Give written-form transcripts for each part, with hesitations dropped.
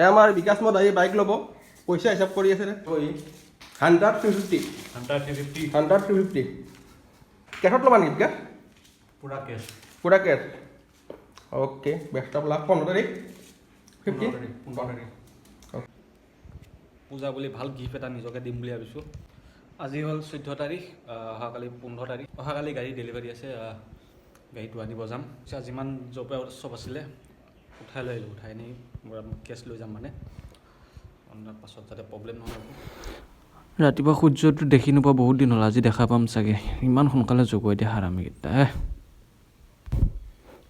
আমাৰ বিকাশ মত আহি বাইক ল'ব পইচা হিচাপ কৰি আছে 100 350 কেছত ল'বা নেকি বিকাশ পুৰা case okay best of luck 15 তাৰিখ 15 পূজা বুলি ভাল গিফ্ট এটা নিজকে দিম বুলি ভাবিছোঁ আজি হ'ল 14 তাৰিখ অহাকালি 15 তাৰিখ অহাকালি গাড়ী ডেলিভাৰী আছে গাড়ীটো আনিব যাম যিমান জব চব আছিলে উঠাই লৈ আহিলোঁ উঠাই নি কেছ লৈ যাম মানে পাছত যাতে প্ৰব্লেম নহয় ৰাতিপুৱা সূৰ্যটো দেখি নোপোৱা বহুত দিন হ'ল আজি দেখা পাম চাগে ইমান সোনকালে জগোৱাই দিয়া হাৰামিকেইটা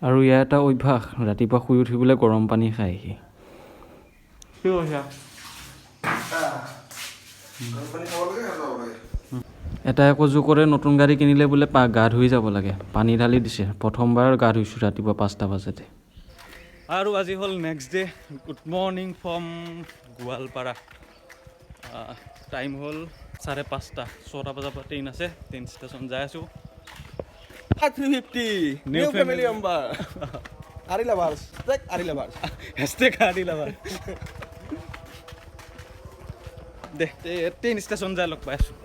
আৰু ইয়াৰ এটা অভ্যাস ৰাতিপুৱা শুই উঠিবলৈ গৰম পানী খাই আহি কি কৈছা এটাই আকৌ জোৰ কৰে নতুন গাড়ী কিনিলে বোলে গা ধুই যাব লাগে পানী ঢালি দিছে প্ৰথমবাৰ গা ধুইছোঁ ৰাতিপুৱা 5টা বজাতে আৰু আজি হ'ল next day good morning from Goalpara time হ'ল 5:30 6টা বজাৰ পৰা ট্ৰেইন আছে ট্ৰেইন ষ্টেচন যাই আছোঁ 350 নিউ ফেমিলি মেম্বাৰ আৰি লাভাৰ্ছ দে ট্ৰেইন ষ্টেচন যাই লগ পাই আছোঁ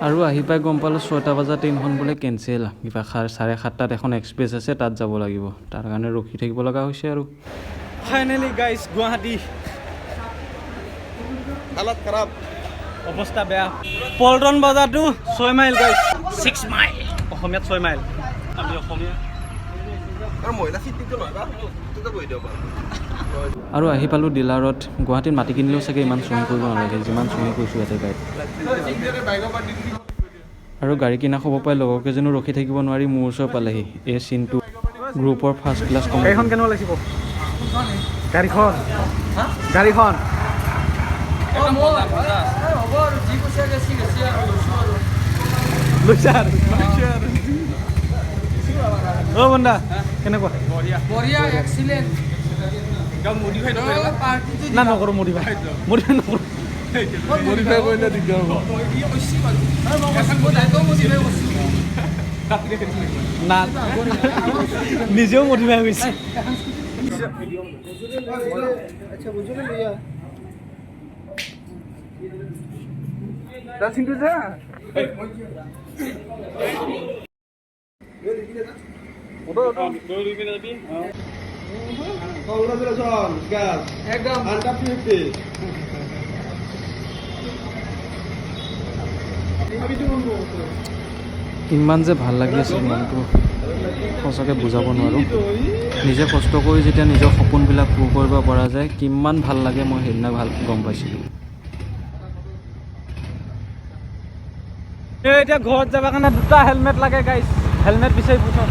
আৰু আহি পাই গম পালোঁ 6টা বজাত ট্ৰেইনখন বোলে কেঞ্চেল কিবা 7:30 এখন এক্সপ্ৰেছ আছে তাত যাব লাগিব তাৰ কাৰণে ৰখি থাকিব লগা হৈছে আৰু ফাইনেলি গাইজ গুৱাহাটী হালত খাৰাপ অৱস্থা বেয়া পল্টন বজাৰটো 6 মাইল গাইজ 6 মাইল অসমীয়াত 6 মাইল আমি অসমীয়া আৰু আহি পালোঁ ডিলাৰত গুৱাহাটীত মাটি কিনিলেও চাগে ইমান চুমি কৰিব নালাগে যিমান চুমি কৰিছোঁ ইয়াতে গাড়ীত আৰু গাড়ী কিনা খবৰ পাই লগৰ কেইজনো ৰখি থাকিব নোৱাৰি মোৰ ওচৰ পালেহি এই চিনটো গ্ৰুপৰ ফাৰ্ষ্ট ক্লাছ কম গাড়ীখন কেনেকুৱা লাগিব গাড়ীখন অ' বন্ধা কেনেকুৱা বঢ়িয়া এক্সিলেণ্ট না নকৰোঁ মডিফাই নকৰোঁ না নিজেও মডিফাই হৈছে Congratulations, guys. একদম 150. ইমান যে ভাল লাগি আছিল মনটো সঁচাকৈ বুজাব নোৱাৰোঁ নিজে কষ্ট কৰি যেতিয়া নিজৰ সপোনবিলাক পূৰ কৰিব পৰা যায় কিমান ভাল লাগে মই সেইদিনা ভাল গম পাইছিলোঁ এতিয়া ঘৰত যাবৰ কাৰণে 2টা হেলমেট লাগে গাইছ হেলমেট বিচাৰি পুছক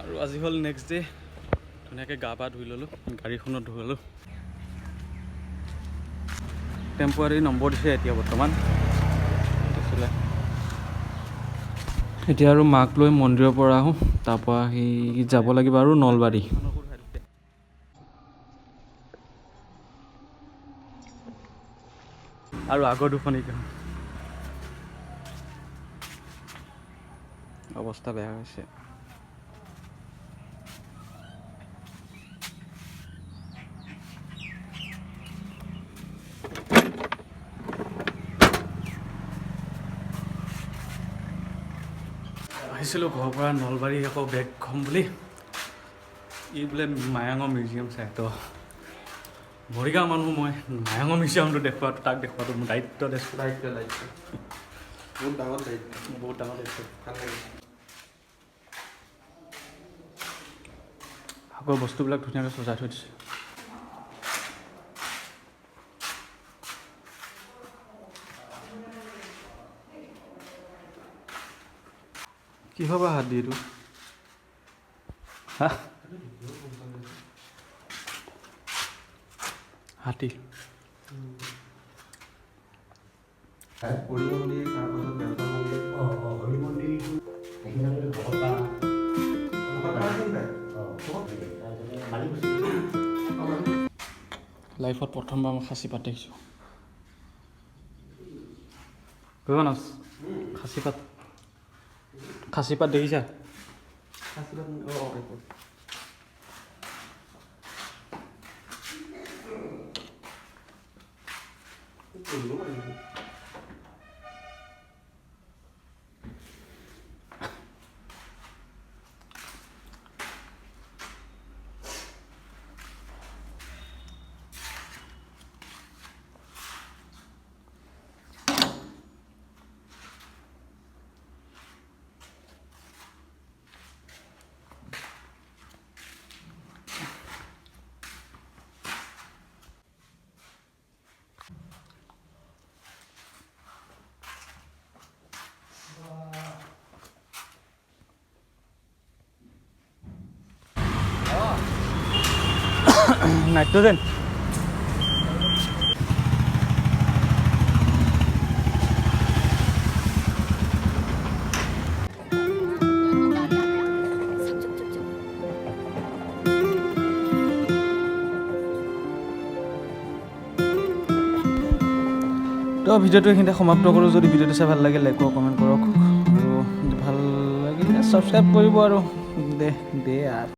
আৰু আজি হ'ল নেক্সট ডে ধুনীয়াকৈ গা পা ধুই ল'লোঁ গাড়ীখনত ধুই ল'লোঁ টেম্পৰাৰী নম্বৰ দিছে এতিয়া বৰ্তমান এতিয়া আৰু মাক লৈ মন্দিৰৰ পৰা আহোঁ তাৰপৰা সি যাব লাগিব আৰু নলবাৰী আৰু আগৰ দুখন অৱস্থা বেয়া হৈছে আহিছিলোঁ ঘৰৰ পৰা নলবাৰী আকৌ বেগ খম বুলি ই বোলে মায়াঙৰ মিউজিয়াম চাই তো মৰিগাঁও মানুহ মই মায়াঙৰ মিউজিয়ামটো দেখুৱাটো তাক দেখুৱাটো মোৰ দায়িত্ব বহুত ডাঙৰ দায়িত্ব ভাল লাগে আগৰ বস্তুবিলাক ধুনীয়াকৈ সজাই থৈ দিছে কিহৰ পৰা হাত দি এইটো হাতী হৰি মন্দিৰ তাৰপাছত বেলতলা মন্দিৰ হৰি মন্দিৰটো এইখিনিলৈকে ঘৰৰ পৰা লাইফত প্ৰথমবাৰ মই খাচী পাত দেখিছোঁ ভগৱানছ খাচী পাত দেখিছা নাইট্ৰজেন তো ভিডিঅ'টো এইখিনিতে সমাপ্ত কৰোঁ যদি ভিডিঅ'টো চাই ভাল লাগে লাইক কৰক কমেণ্ট কৰক আৰু ভাল লাগিলে ছাবস্ক্ৰাইব কৰিব আৰু দে আৰু